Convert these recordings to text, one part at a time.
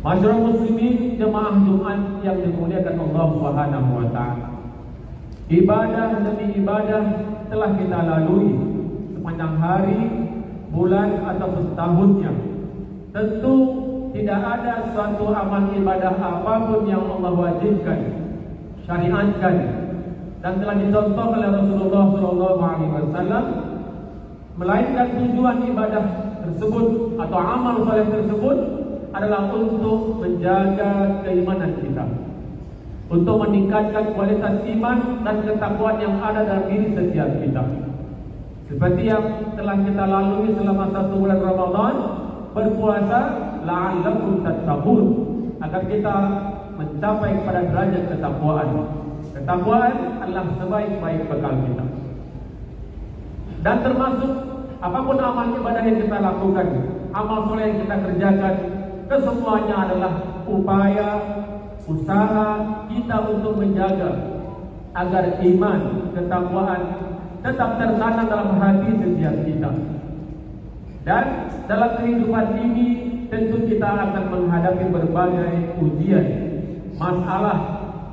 Masyarakat muslimin jemaah Jumat yang dimuliakan Allah Subhanahu wa taala. Ibadah demi ibadah telah kita lalui sepanjang hari, bulan ataupun tahunnya. Tentu tidak ada suatu amal ibadah apapun yang Allah wajibkan, syariatkan dan telah dicontoh oleh Rasulullah SAW, melainkan tujuan ibadah tersebut atau amal saleh tersebut adalah untuk menjaga keimanan kita, untuk meningkatkan kualitas iman dan ketakwaan yang ada dalam diri setiap kita. Seperti yang telah kita lalui selama 1 bulan Ramadan, berpuasa la'allakum tattaqun, agar kita mencapai pada derajat ketakwaan. Ketakwaan adalah sebaik-baik bekal kita. Dan termasuk apapun amal ibadah yang kita lakukan, amal soleh yang kita kerjakan, kesemuanya adalah upaya, usaha kita untuk menjaga agar iman, ketakwaan tetap tertanam dalam hati setiap kita. Dan dalam kehidupan ini tentu kita akan menghadapi berbagai ujian, masalah,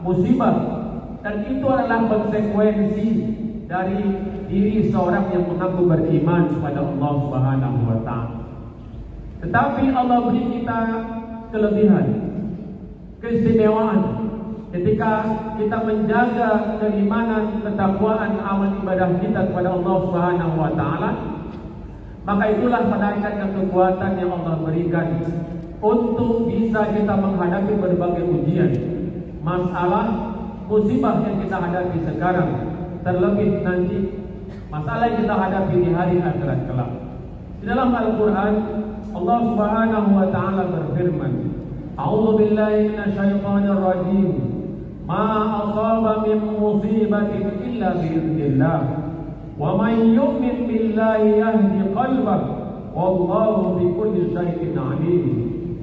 musibah, dan itu adalah konsekuensi dari diri seorang yang mengaku beriman kepada Allah Subhanahu wa taala. Tetapi Allah beri kita kelebihan, keistimewaan ketika kita menjaga keimanan, ketakwaan, amal ibadah kita kepada Allah Subhanahu wa taala. Maka itulah penarikan dan kekuatan yang Allah berikan untuk bisa kita menghadapi berbagai ujian, masalah, musibah yang kita hadapi sekarang, terlebih nanti masalah yang kita hadapi di hari akhirat kelak. Di dalam Al-Quran Allah Subhanahu wa taala berfirman, A'udzu billahi minasyaitonir rajim. Ma asaba min musibatin illa bi'idznillah. Wa man yu'min billahi yahdi qalbahu. Wallahu bikulli syai'in 'alim.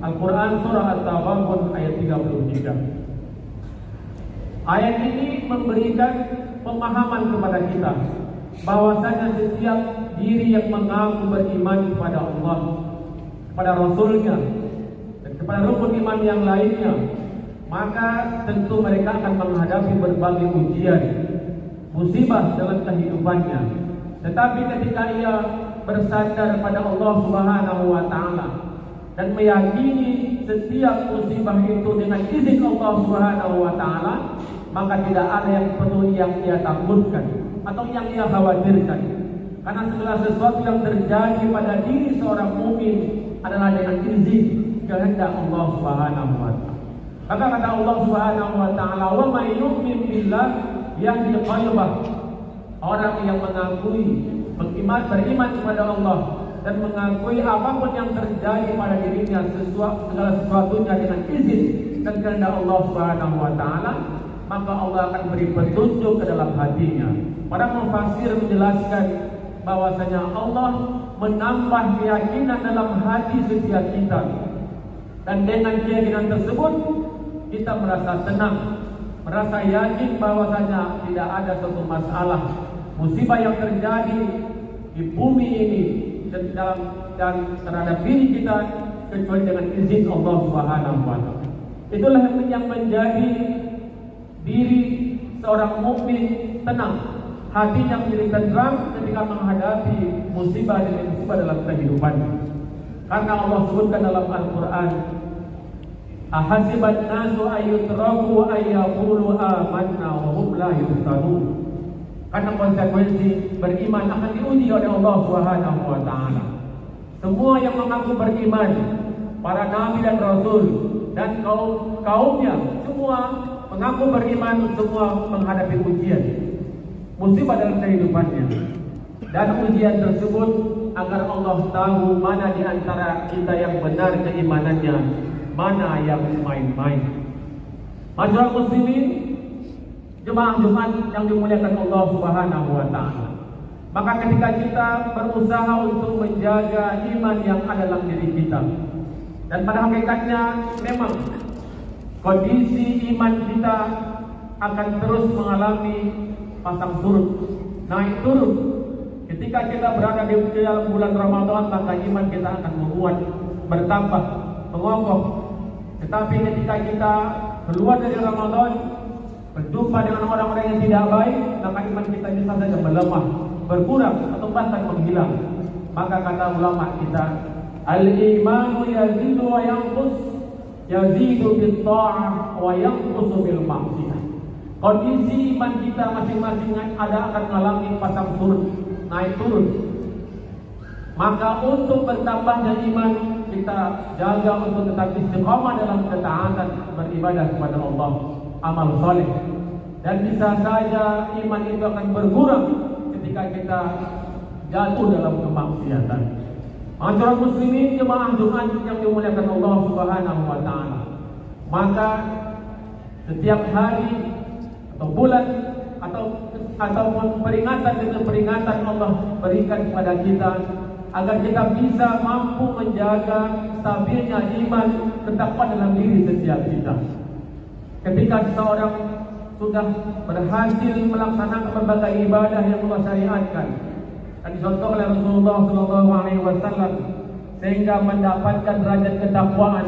Al-Quran surah At-Taghabun ayat 33. Ayat ini memberikan pemahaman kepada kita bahwasanya setiap diri yang mengaku beriman kepada Allah, kepada Rasulnya, dan kepada rukun iman yang lainnya, maka tentu mereka akan menghadapi berbagai ujian, musibah dalam kehidupannya. Tetapi ketika ia bersandar pada Allah Subhanahu wa taala dan meyakini setiap musibah itu dengan izin Allah Subhanahu wa taala, maka tidak ada yang perlu yang ia takutkan atau yang ia khawatirkan. Karena segala sesuatu yang terjadi pada diri seorang mukmin adalah dengan izin kehendak Allah Subhanahu wa taala. Maka kata Allah Subhanahu wa taala, "Wa may yu'min billah yahdi qalbah." Orang yang beriman kepada Allah dan mengakui apapun yang terjadi pada dirinya, segala sesuatunya dengan izin dan kehendak Allah Subhanahu wa taala, maka Allah akan beri petunjuk ke dalam hatinya. Para mufassir menjelaskan bahwasanya Allah menambah keyakinan dalam hati setiap kita, dan dengan keyakinan tersebut kita merasa tenang, merasa yakin bahwasanya tidak ada suatu masalah, musibah yang terjadi di bumi ini dan terhadap diri kita kecuali dengan izin Allah Subhanahu wa taala. Itulah yang menjadi diri seorang mukmin tenang, hatinya menjadi tenang ketika menghadapi musibah demi musibah dalam kehidupannya. Karena Allah sebutkan dalam Al-Quran, ahasiban nasu ayyutraku ayyaqulu amanna wa hum la yuftanun. Karena konsekuensi beriman akan diuji oleh Allah Subhanahu wa taala. Semua yang mengaku beriman, para nabi dan rasul dan kaumnya, semua mengaku beriman, semua menghadapi ujian, musibah dalam kehidupannya. Dan ujian tersebut agar Allah tahu mana di antara kita yang benar keimanannya, mana yang main-main. Masyarakat muslimin, jemaah Jumat yang dimuliakan Allah Subhanahu wa taala. Maka ketika kita berusaha untuk menjaga iman yang ada dalam diri kita, dan pada hakikatnya memang kondisi iman kita akan terus mengalami pasang surut, naik turun. Ketika kita berada di dalam bulan Ramadan, maka iman kita akan menguat, bertambah, mengokoh. Tetapi ketika kita keluar dari Ramadan, berjumpa dengan orang-orang yang tidak baik, maka iman kita bisa saja melemah, berkurang atau bahkan menghilang. Maka kata ulama kita, al-imanu yazidu wa yanqus, yazidu bil ta'ah wa yanqusu bil ma'siyah. Kondisi iman kita masing-masing akan mengalami pasang surut, naik turun. Maka untuk bertambahnya iman, kita jaga untuk tetap istiqamah dalam ketaatan beribadah kepada Allah, amal soleh. Dan bisa saja iman itu akan berkurang ketika kita jatuh dalam kemaksiatan. Masyarakat muslimin, jemaah Jumat yang dimuliakan Allah Subhanahu wa taala. Maka setiap hari atau bulan ataupun peringatan dengan peringatan Allah berikan kepada kita agar kita bisa mampu menjaga stabilnya iman, ketakwaan dalam diri setiap kita. Ketika seseorang sudah berhasil melaksanakan berbagai ibadah yang Allah syariatkan dan dicontoh oleh Rasulullah SAW, sehingga mendapatkan derajat ketakwaan,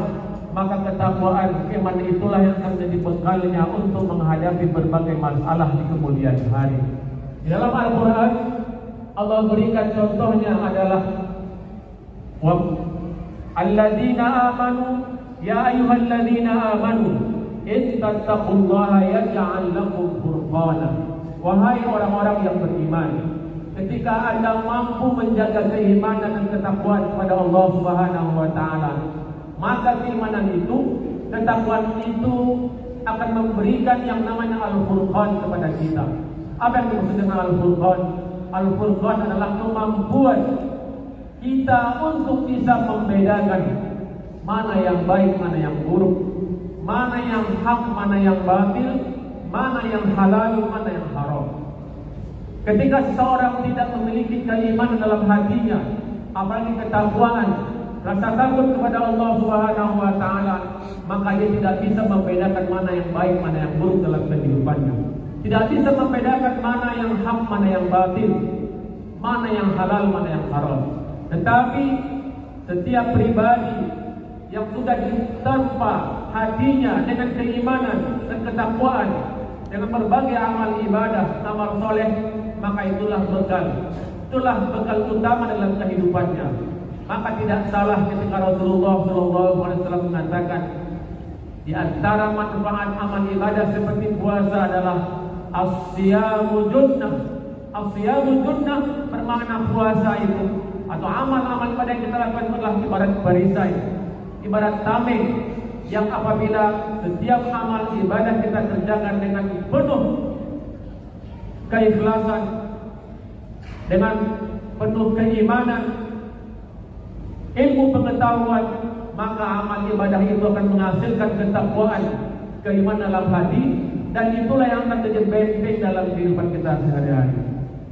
maka ketakwaan iman itulah yang akan menjadi bekalnya untuk menghadapi berbagai masalah di kemudian hari. Di dalam Al-Quran Allah berikan contohnya adalah alladzina amanu ya ayyuhalladzina amanu in tattaqullaha yaj'al lakum furqana. Wahai orang-orang yang beriman, ketika Anda mampu menjaga keimanan dan ketakwaan kepada Allah Subhanahu wa taala, maka keimanan itu, ketakwaan itu akan memberikan yang namanya Al-Furqan kepada kita. Apa yang dimaksud dengan Al-Furqan? Al-Furqan adalah kemampuan kita untuk bisa membedakan mana yang baik, mana yang buruk, mana yang hak, mana yang batil, mana yang halal, mana yang haram. Ketika seseorang tidak memiliki keimanan dalam hatinya, apalagi ketakwaan, rasa takut kepada Allah Subhanahu wa taala, maka dia tidak bisa membedakan mana yang baik, mana yang buruk dalam kehidupannya. Tidak bisa membedakan mana yang hak, mana yang batil, mana yang halal, mana yang haram. Tetapi setiap pribadi yang sudah ditempa hatinya dengan keimanan dan ketakwaan, dengan berbagai amal ibadah, amal soleh, maka itulah bekal utama dalam kehidupannya. Maka tidak salah ketika Rasulullah SAW mengatakan, di antara manfaat amal ibadah seperti puasa adalah as-siyamu junnah. As-siyamu junnah bermakna puasa itu atau amal-amal ibadah yang kita lakukan adalah ibarat perisai, ibarat tameng yang apabila setiap amal ibadah kita kerjakan dengan penuh keikhlasan, dengan penuh keimanan, ilmu pengetahuan, maka amal ibadah itu akan menghasilkan ketakwaan, keimanan dalam hati, dan itulah yang akan menjadi benteng dalam kehidupan kita sehari-hari.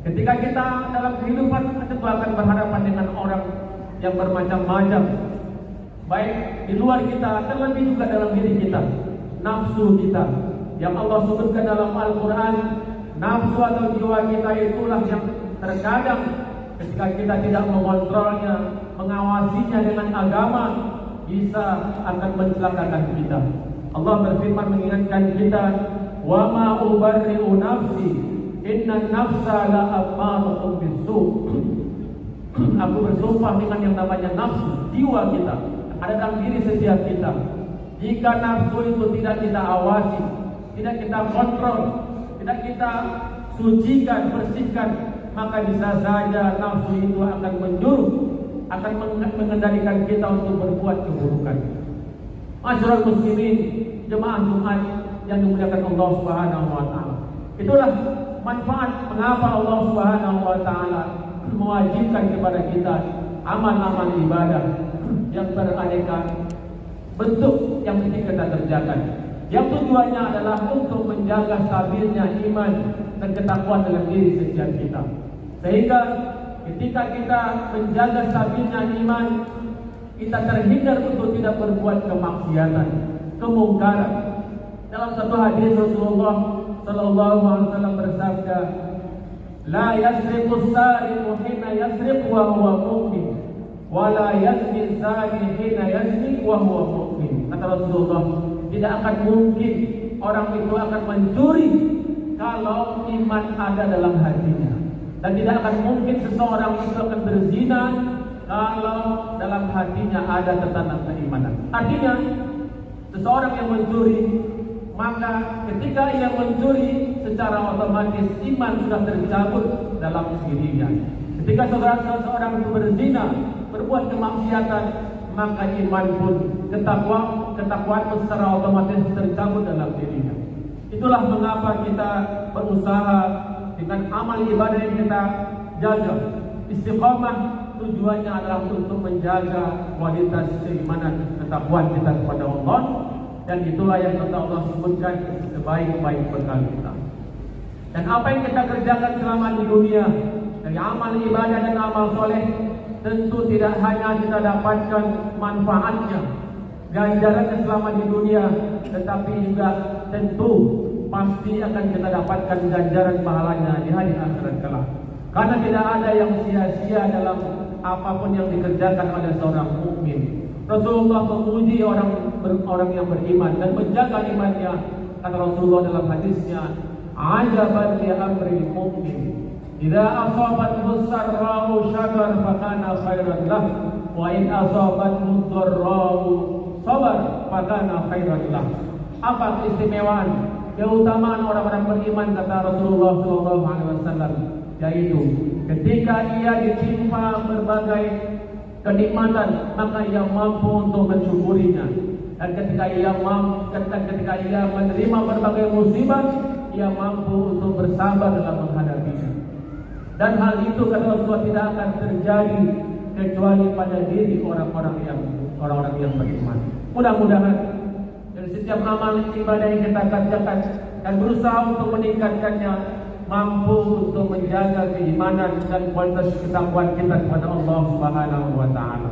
Ketika kita dalam kehidupan tentu akan berhadapan dengan orang yang bermacam-macam, baik di luar kita, terlebih juga dalam diri kita, nafsu kita, yang Allah sebutkan dalam Al-Quran. Nafsu atau jiwa kita itulah yang terkadang ketika kita tidak mengontrolnya, mengawasinya dengan agama, bisa akan mencelakakan kita. Allah berfirman mengingatkan kita, wa ma ubarri'u nafsi inna nafsa la ammaratun bisu'. Aku bersumpah dengan yang namanya nafsu, jiwa kita ada dalam diri setiap kita. Jika nafsu itu tidak kita awasi, tidak kita kontrol, tidak kita sucikan, bersihkan, maka bisa saja nafsu itu akan menjuru, akan mengendalikan kita untuk berbuat keburukan. Masyarakat muslimin, jemaah Jumat yang dimuliakan Allah Subhanahu wa taala. Itulah manfaat mengapa Allah Subhanahu wa taala mewajibkan kepada kita amal-amal ibadah yang beraneka bentuk yang mesti kita kerjakan. Yang tujuannya adalah untuk menjaga stabilnya iman dan ketakwaan dalam diri setiap kita. Sehingga ketika kita menjaga stabilnya iman, kita terhindar untuk tidak berbuat kemaksiatan, kemungkaran. Dalam satu hadis Rasulullah sallallahu alaihi wasallam bersabda, "La yasriqu sariqu hina yasriq wa huwa mu'min, wa la yazni zani hina yazni wa huwa mu'min." Kata Rasulullah, tidak akan mungkin orang itu akan mencuri kalau iman ada dalam hatinya. Dan tidak akan mungkin seseorang itu akan berzina kalau dalam hatinya ada tertanam keimanan. Artinya, seseorang yang mencuri, maka ketika ia mencuri, secara otomatis iman sudah tercabut dalam dirinya. Ketika seseorang itu berzina, berbuat kemaksiatan, maka iman pun ketakwaan secara otomatis tercabut dalam dirinya. Itulah mengapa kita berusaha dengan amal ibadah yang kita jaga. Istiqamah tujuannya adalah untuk menjaga kualitas keimanan ketakwaan kita kepada Allah, dan itulah yang kata Allah sebutkan sebaik-baik bekal kita. Dan apa yang kita kerjakan selama di dunia dari amal ibadah dan amal soleh, tentu tidak hanya kita dapatkan manfaatnya, ganjarannya selama di dunia, tetapi juga tentu pasti akan kita dapatkan ganjaran pahalanya di hari akhirat kelak. Karena tidak ada yang sia-sia dalam apapun yang dikerjakan oleh seorang mukmin. Rasulullah memuji orang yang beriman dan menjaga imannya. Kata Rasulullah dalam hadisnya, "Ajaban li amril mu'min, idza asabathu sarra'u syakar fakana khairan lah, wa in asabathu dharra'u sabar fakana khairan lah." Apa keistimewaan, keutamaan orang-orang beriman, kata Rasulullah SAW, yaitu ketika ia ditimpa berbagai kenikmatan, maka ia mampu untuk mensyukurinya. Dan ketika ia menerima berbagai musibah, ia mampu untuk bersabar dalam menghadapinya. Dan hal itu, kata Rasulullah, tidak akan terjadi kecuali pada diri orang-orang yang beriman. Mudah-mudahan dari setiap amal ibadah yang kita kerjakan dan berusaha untuk meningkatkannya, mampu untuk menjaga keimanan dan kualitas ketakwaan kita kepada Allah Subhanahu wa taala.